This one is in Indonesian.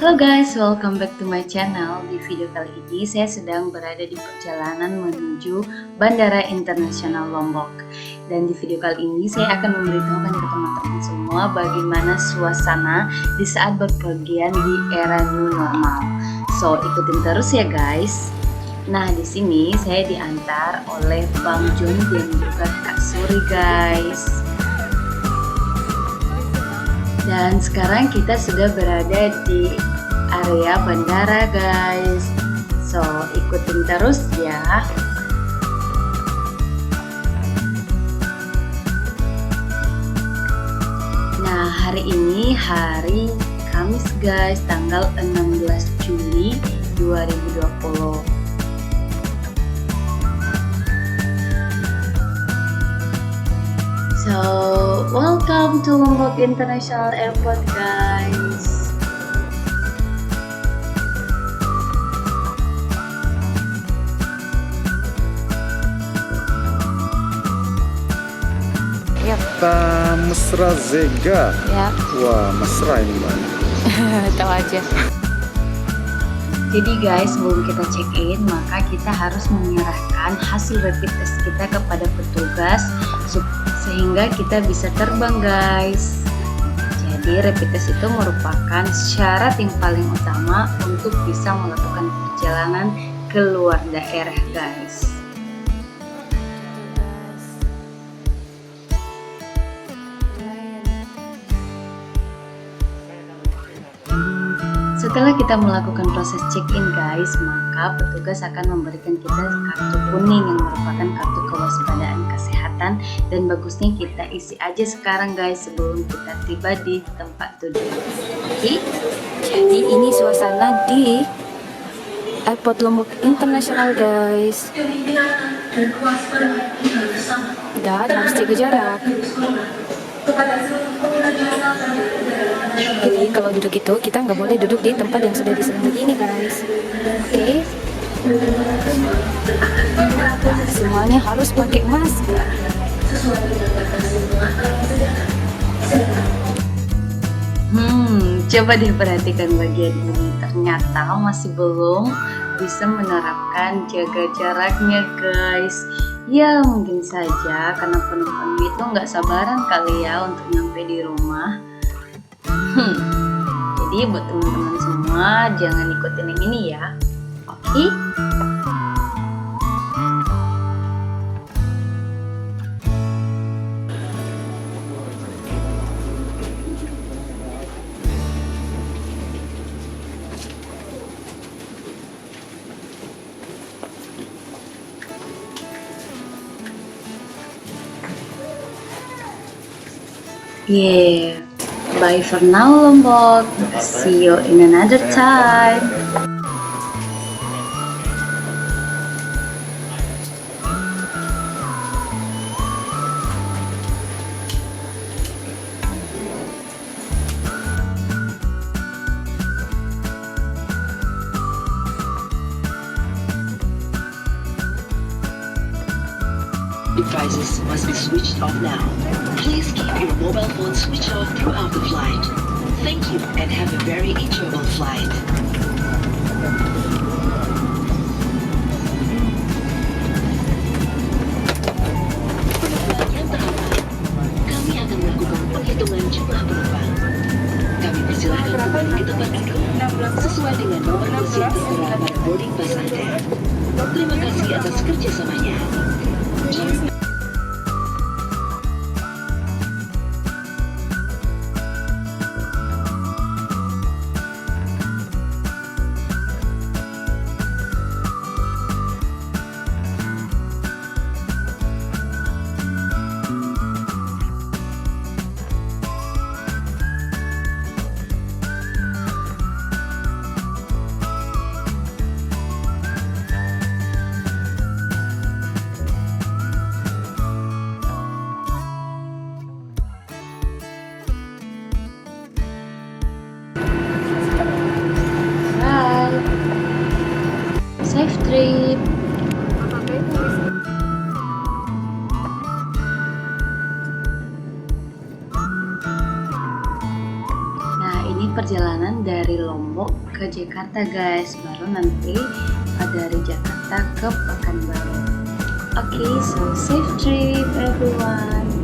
Halo guys, welcome back to my channel. Di video kali ini saya sedang berada di perjalanan menuju Bandara Internasional Lombok. Dan di video kali ini saya akan memberitahukan ke teman-teman semua bagaimana suasana di saat berpergian di era new normal. So, ikutin terus ya guys. Nah, di sini saya diantar oleh Bang Jun dan juga Kak Suri guys. Dan sekarang kita sudah berada di area bandara guys. So ikutin terus ya. Nah, hari ini hari Kamis guys, tanggal 16 Juli 2020. So, welcome to Lombok International Airport guys. Kata Mesra Zega. Ya. Wah, mesra ini Mbak. Tahu aja. Jadi guys, sebelum kita check-in, maka kita harus menyerahkan hasil rapid test kita kepada petugas sehingga kita bisa terbang guys. Jadi rapid test itu merupakan syarat yang paling utama untuk bisa melakukan perjalanan ke luar daerah guys. Setelah kita melakukan proses check-in guys, maka petugas akan memberikan kita kartu kuning yang merupakan kartu kewaspadaan kesehatan, dan bagusnya kita isi aja sekarang guys sebelum kita tiba di tempat tujuan. Oke? Jadi ini suasana di Airport Lombok International guys. Dan harus jaga jarak. Jadi kalau duduk itu kita nggak boleh duduk di tempat yang sudah disediakan begini guys. Oke. Semuanya harus pakai masker. Coba diperhatikan bagian ini. Ternyata masih belum bisa menerapkan jaga jaraknya guys. Ya mungkin saja karena penumpang itu nggak sabaran kali ya untuk nyampe di rumah. Jadi buat teman-teman semua jangan ikutin yang ini ya. Oke? Yeah. Bye for now Lombok. See you in another time. Devices must be switched off now. Please keep your mobile phone switched off throughout the flight. Thank you and have a very enjoyable flight. Yang terhormat, kami akan melakukan penghitungan jumlah penumpang. Kami persilahkan kembali ke tempat duduk sesuai dengan nomor mesin tertera pada boarding pass Anda. Terima kasih atas kerjasamanya. Safe trip. perjalanan dari Lombok ke Jakarta guys, baru nanti dari Jakarta ke Pekanbaru. Oke, so safe trip everyone.